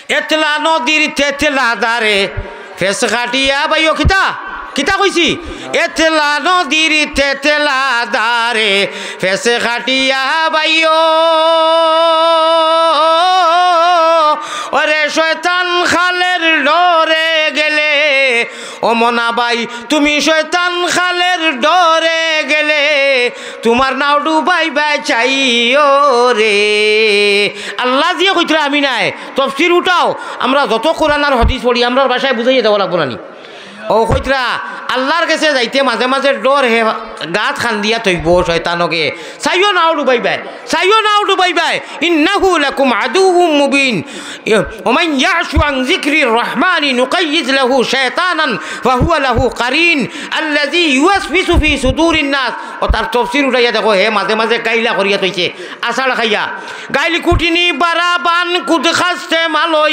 এতলা নদীর তেতলা দারে ফেস খাটিয়া বাইও কিতা কিতা কইছি এতলা নদীর তেতলা দারে ফেস খাটিয়া বাইও ওরে শয়তান খালের ডরে গেলে ও মনা ভাই তুমি শয়তান খালের ডরে গেলে তোমার নাও ডুবাই বাই চাইও রে। আল্লাহ দিয়ে কইতরা আমি নাই তফসির উঠাও আমরা যত কোরআন আর হাদিস পড়ি আমরা ভাষায় বুঝাইয়ে দেওয়া লাগবো না ও কইতরা আল্লাহর কাছে যাইতে মাঝে মাঝে ডর হে গাত খান দিয়া তৈব শয়তানকে চাইও নাও ডুবাই বাই চাইও নাও ডুবাই বাই ইন্নাহু লাকুম আদুউম মুবিন ওমান ইয়াশু আন যিকরির রহমানি নুকাইয়িজ লাহু শায়তানান ফাহুয়া লাহু কারিন আল্লাযী ইউওয়াসবিসু ফি সুদুরিন নাস। ও তার তফসির উঠাইয়া দেখো হে মাঝে মাঝে গাইলা করিয়া তৈছে আষাঢ় খাইয়া গাইলি কুটিনি বারা বান কুদ খাসতে মালয়